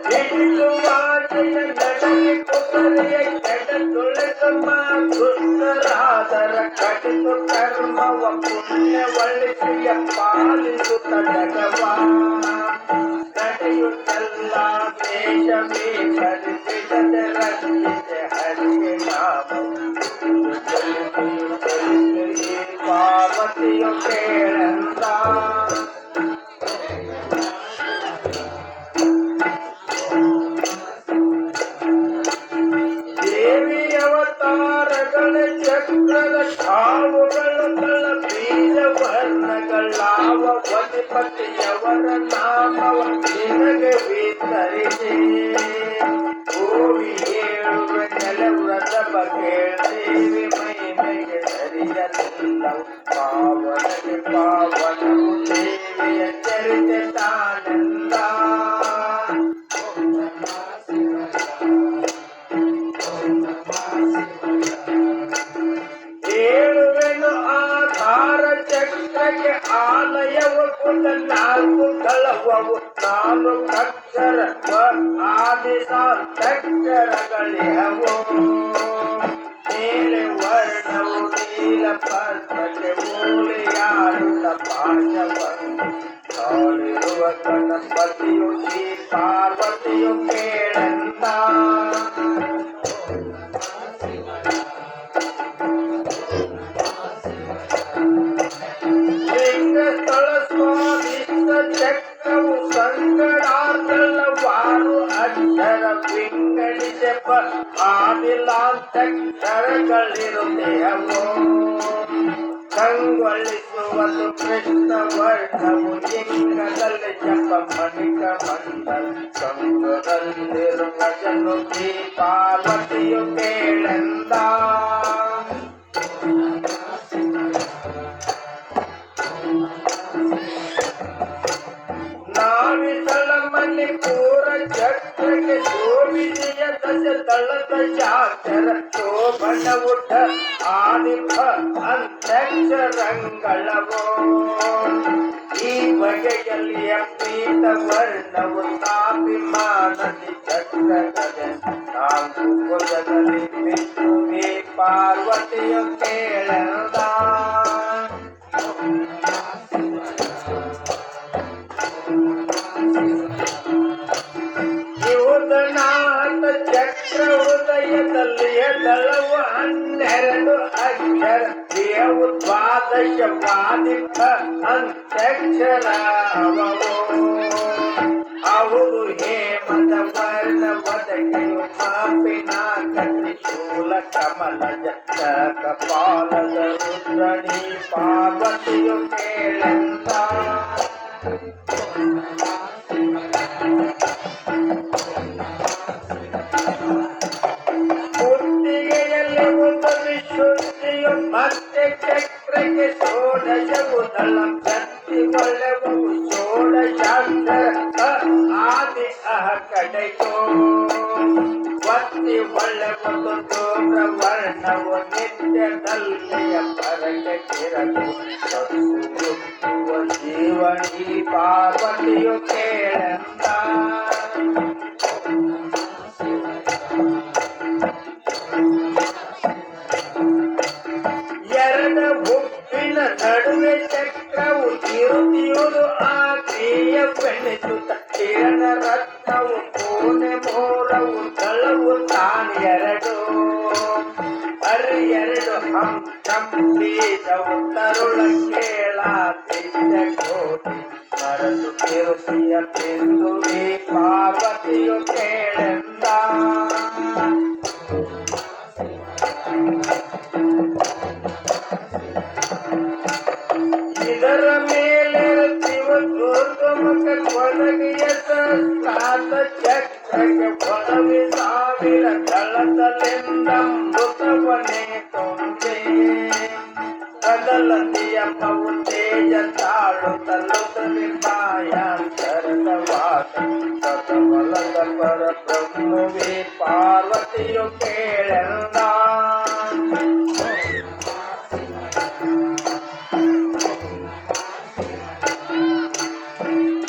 ಹಿಡಿಯುವಾಗೆಯ ನನಗೆ ಕುದುರೆಯ ಕೆಡತೊಳೆದಮ್ಮ ದುಷ್ಟರಾದರ ಕಡಿದು ಕರ್ಮವ ಪುಣ್ಯವಳಿಸಿಯ ಪಾಲಿಸುತ್ತ ಜಗವ ನಡೆಯುತ್ತಲ್ಲ ದೇಶವೇ ಪರಿಸಿದ ರಕ್ಷಿತೆ ಹರಿಗೆ ನಾಮ ಪಾರ್ವತಿಯು ಕೇಳಂದ ದೇವಿ ಅವತಾರಗಳ ಚಕ್ರದ ಸಾವುಗಳು ತಳ ಬೀಜ ವರ್ಣಗಳಾವ ಪತಿಪತಿಯವರ ನಾಮವ ನಿನಗೆ ವಿತರಿಸಿ ಗೋವಿ ಹೇಳುವ ನೆಲವ್ರತ ಬಗೆದೇವಿ ಮೈಮೆಗೆ ಸರಿಯಲಿಲ್ಲ ಪಾವನಗೆ ಪಾವನವು ದೇವಿಯ ಚರಿತೆ ತಾನೆಂದ ಹೇಳುವೆನು ಆಧಾರ ಚಕ್ರಕ್ಕೆ ಆಲಯವು ಕುಲ ನಾಲ್ಕು ಕಳವವು ನಾಲ್ಕು ಅಕ್ಷರ ಆದಿಸಾಂತಕ್ಷರಗಳಿಹವು ನೀಲೆ ವರ್ಣವು ನೀಲ ಪರ್ವತೆ ಮೂಲೆಯಾಡುತ್ತ ಪಾಶವನ್ನು ತಾಳಿರುವ ಗಣಪತಿಯು ಈ ಪಾರ್ವತಿಯು ಕೇಳಂದ ಲಿಂಗಸ್ಥಳ ಸ್ವಾಮಿಷ್ಟ ಚಕ್ರವು ಸಂಗಡಾರ್ಥಲವಾರು ಅಕ್ಷರ ವಿಂಗಡಿಸೆ ಆದಿಲಾಂತಕ್ಷರಗಳಿರುತ್ತೇವೋ ಕಂಗೊಳಿಸುವುದು ಕೃಷ್ಣ ವರ್ಣವು ಲಿಂಗದಲ್ಲಿ ಜಪ ಮಣಿಕ ಮಂಡಲ ಸಂಗದಲ್ಲಿರುವ ಜನು ಈ ಪಾರ್ವತಿಯು ಕೇಳೆಂದ ನಾವಿಸಳ ಮಣಿಪೂರ ಚಕ್ರಕ್ಕೆ ಶೋಭಿನಿಯ ದಶ ದಳದ ಶಾಸ್ತ್ರ ಶೋಭನ ಉಠ ಆದಿಪ ಅಂತಕ್ಷರಂಗಳವೋ ಈ ಬಗೆಯಲ್ಲಿ ಪೀತ ವರ್ಣವು ತಾಪಿಮಾನದಿ ಚಕ್ರಗದೆ ನಾಲ್ಕು ಭುಜದಲ್ಲಿ ಬಿಟ್ಟು ಈ ಪಾರ್ವತಿಯು ಕೇಳದ ಉದನಾಥ ಚಕ್ರ ಉದಯದಲ್ಲಿ ದಳವು 12 ಅಕ್ಷರ ದೇವು ದ್ವಾದಶ ವಾದಿಪ ಅಂತಕ್ಷರ ಅವರು ಹೇಮದ ವರ್ಣ ವದಕೆಯು ಮಾಪಿನ ಕಟಿಶೂಲ ಕಮಲಜ ಕಪಾಲದ ರುದ್ರಣಿ ಪಾರ್ವತಿಯು ಕೇಳಂದ ಕುತ್ತಿಗೆಯಲ್ಲಿ ಒಂದು ವಿಶುದ್ಧಿಯು ಮತ್ತೆ ಚಕ್ರಕ್ಕೆ ಷೋಡಶವು ದಳ ಪ್ರತಿ ಒಳ್ಳೆವು ಷೋಡಶಾಕ್ಷರ ಆದಿ ಅಹ ಕಡೆಯೋ ಒತ್ತಿ ಒಳ್ಳೆವೊಂದು ದೂರ ವರ್ಣವು ನಿತ್ಯದಲ್ಲಿಯ ಪರಕ್ಕೆ ಕಿರಲು ಜೀವನಿ ಪಾರ್ವತಿಯು ಕೇಳಂದ ಎರಡ ಹುಪ್ಪಿನ ನಡುವೆ ಚಕ್ರವು ತಿರುತಿಯುವುದು ಆ ಕ್ರಿಯ ಬೆಳೆಸುತ್ತ ಕಿರಣ ರತ್ನವು ಕೋಣೆ ಮೋರವು ದಳವು ತಾನೆರಡು ಎರಡು ಹಂಸಂಬೀಜವು ತರುಳ ಕೇಳ ಕೋಟಿ ಮರದು ತಿರುತಿಯ ತಿಂದುವಿ ಪಾರ್ವತಿಯು ಕೇಳೆಂದ ಇದರ ಮೇಲೆ ಶಿವದುರ್ಗಮಕ ಕೊಳಗೆಯ ಸಹಸ್ರಾತ ಚಕ್ರಕ್ಕೆ ಕೊಳವಿ ಸಾವಿರ ದಳದಲ್ಲಿಂದ ಮೃತವನೇ ತುಂಬೆ ಕದಲತಿಯ ಪವು ತೇಜ ತಾಳುತ್ತಲುತ್ತಲಿ ಮಾಯಾಂತರದ ವಾಸ ಸತಮಲದ ಪರ ಬ್ರಹ್ಮವೇ ಪಾರ್ವತಿಯು ಕೇಳೆಂದ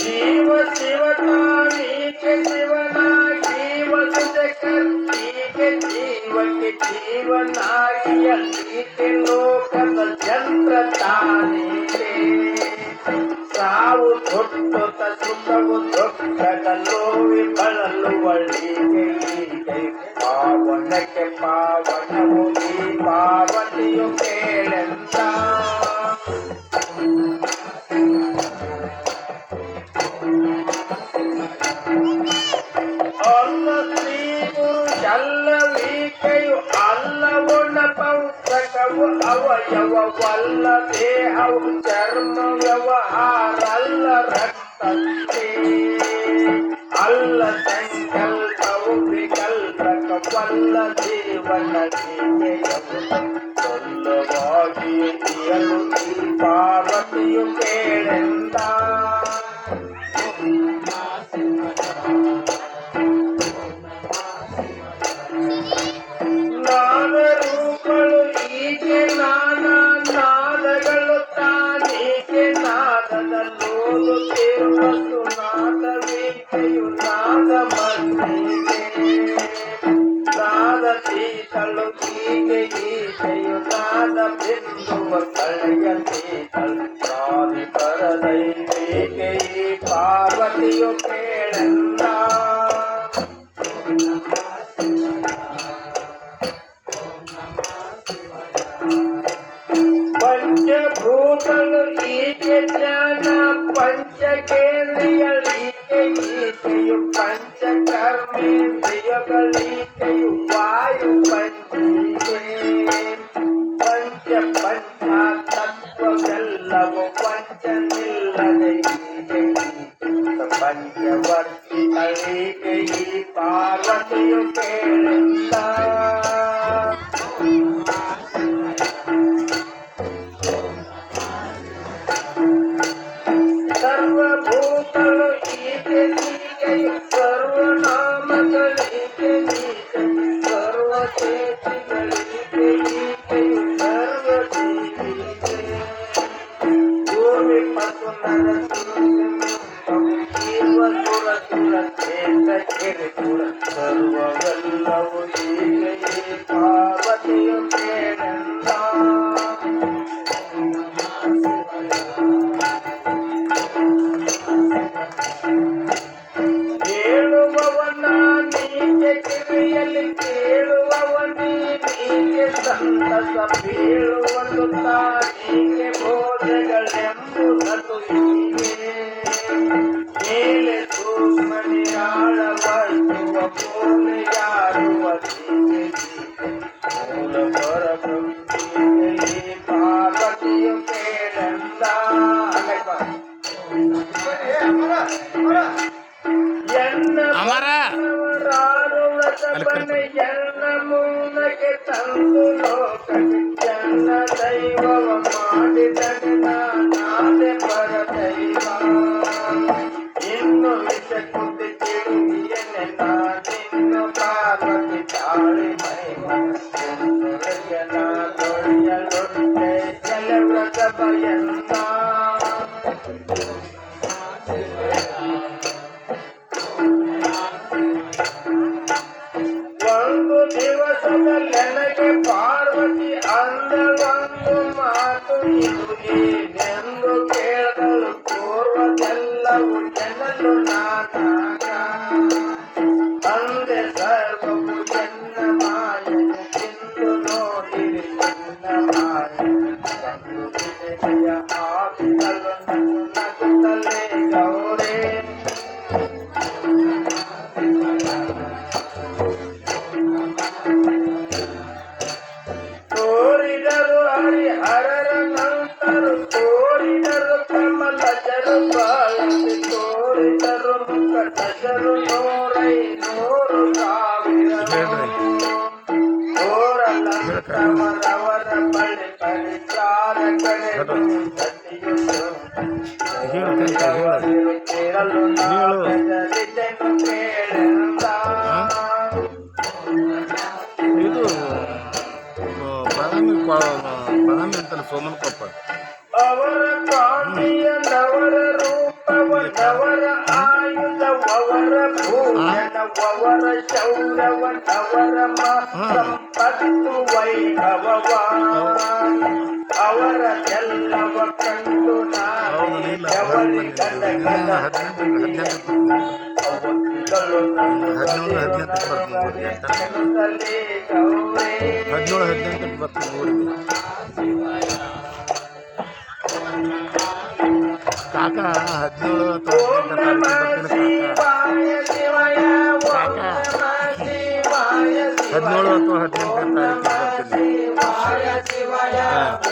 ಶಿವ ಶಿವನಾಮೀಕೆ ಶಿವನ ಜೀವನಾಗಿ ಅಲ್ಲಿಗೆ ಲೋಕದ ಯಂತ್ರ ತಾನೇನೆ ಸಾವು ದೊಡ್ಡ ಸುಖವು ದೊಡ್ಡಗಲ್ಲೋವಿ ಬಳಲು ಒಳ್ಳಿಗೆ ಪಾವನಕ್ಕೆ ಪಾವನವು ಈ ಪಾರ್ವತಿಯು ಕೇಳೆಂದ ಅಲ್ಲ ಶ್ರೀ ಗುರುಷಲ್ಲವೀಕೆಯು ಅಲ್ಲವುಣ ಪೌತ್ರಕವು ಅವಯವವಲ್ಲ ದೇಹವು ಚರ್ಮ ವ್ಯವಹಾರಲ್ಲ ರಕ್ತಕ್ಕೆ ಅಲ್ಲ ಸಂಕಲ್ಪವು ವಿಕಲ್ಪಕವಲ್ಲ ಜೀವನ ಸಲ್ಲವಾಗಿ ಇಯಲು ಈ ಪಾರ್ವತಿಯು ಕೇಳೆಂದ ನಾದರೂಪಗಳು ಹೀಗೆ ನಾನಾ ನಾದಗಳು ತಾನೀಗೆ ನಾದದಲ್ಲೋದುತ್ತಿರುವ ಸುನಾದವೀಕೆಯು ನಾದ ಮಧ್ಯೆ ನಾದ ತೀತಳು ಹೀಗೆ ಈಕೆಯು ನಾದ ಬಿಂದುವ ಕಳೆಯ ತೀತಳು ನಾದಿ ಪರದೈವಿಕೆ ಈ ಪಾರ್ವತಿಯು ಕೇಳೆಂದ ಪಂಚಭೂತಗಳು ಈಕೆ ಜ್ಞಾನ ಪಂಚಕೇಂದ್ರಿಯಳೀಕೆ ಈಕೆಯು ಪಂಚಕರ್ಮೇಂದ್ರಿಯಗಳೀಕೆಯು ವಾಯು ಪಂಚಿಕೆ ಪಂಚ ಪಂಚತತ್ವವೆಲ್ಲವೂ ಪಂಚನಿಲ್ಲದೆ ಪಂಚವರ್ತಿಗಳೀಕೆ ಈ ಪಾರ್ವತಿಯು ಕೇಳಿಲ್ಲ ಸರ್ವಭೂತಗಳು ಈಕೆ ನೀಕೆಯು ಸರ್ವನಾಮಗಳೀಕೆ ನೀಕೆಯು ಸರ್ವಚೇತಿಗಳೀಕೆ ಈಕೆಯು ಸರ್ವಜೀವಿಕೆ ಭೂಮಿ ಮತ್ತು ನರಸುರ ಸುರ ಚೇತ ಕಿರಿಪುರ ಸರ್ವವೆಲ್ಲವೂ ಈಕೆ ಈ ಪಾರ್ವತಿಯು ಕೇಳೆಂದ ಕೇಳುವವನ ನೀಗೆ ಕಿವಿಯಲ್ಲಿ ಕೇಳುವವನಿ ನೀಗೆ ಸಂತಸ ಬೀಳುವುದು ತಾನೀಗೆ ಬೋಧೆಗಳೆಂಬುದದು ಹೀಗೆ ಮೇಲೆ ಸೂಕ್ಷ್ಮನಿ ಆಳವಯುವ ಪೂರ್ಣ ಯಾರುವ ಮೂಲ ಪರಬ್ರಹ್ಮೀಗೆ ಈ ಪಾರ್ವತಿಯು ಕೇಳೆಂದ ಎನ್ನ ಮೂಲಕ್ಕೆ ತಂದು ಲೋಕಕ್ಕೆ ಜನ ದೈವವ ಮಾಡಿದರೆ ನಾನಾದೆ ಪರದೈವ ಇನ್ನು ವಿಷ ಕುದಿ ತಿರುಗಿಯನೆ ನಾನಿನ್ನು ಪಾರ್ವತಿ ತಾಳಿ ಮೈಮನ ದೊರೆಯಲೊಟ್ಟೆ ಜಲವ್ರತ ಭಯಂತ ಒಂದು ದಿವಸದಲ್ಲೆನಗೆ ಪಾರ್ವತಿ ಅಂದ ಒಂದು ಮಾತು ಇದು ಏನೆಂದು ಕೇಳಲು ಪೂರ್ವದೆಲ್ಲವೂ ಜನಲು ನಾನಾಗ ಅಂದೆ ಸರ್ವವು ಎನ್ನ ಮಾಯನ ತಿಂದು ನೋಡಿರಿ ಎನ್ನ ಮಾಯನ ಆಗಿದಲು ನನ್ನ ನಗುತ್ತಲೇ ಗೌರೇ ತೋರಿದರು ಹರಿಹರರ ನಂತರು ತೋರಿದರು ಕಮಲಜರು ಬಾಳಂತೆ ತೋರಿದರು ಮುಖಟಜರು 100 ಸಾವಿರ ತೋರಲಂತವರವರ ಬಳಿ ಪರಿಚಾರ ಕಡೆ ಕೇಳಲು ನಾಗರಿದೆನು ಕೇಳೆಂದ ಬಾದಾಮಿ ಅಂತಾರೆ ಸೋಮನಕೊಪ್ಪ ಅವರ ಕಾಂತಿಯ ನವರ ರೂಪವ ನವರ ಆಯುಧವರ ಭೂಷಣ ಅವರ ಶೌರ್ಯವನ್ನವರ ಸಂಪತ್ತು ವೈಭವವ ಅವರ ಎಲ್ಲವ ಕಂಡು ನಾವರಿ ಗಂಡ ಅವತ್ತಿಗಳು ಕಾಕ 17 ಅಥವಾ 18 ತಾರೀಕು ಬರ್ತೀನಿ.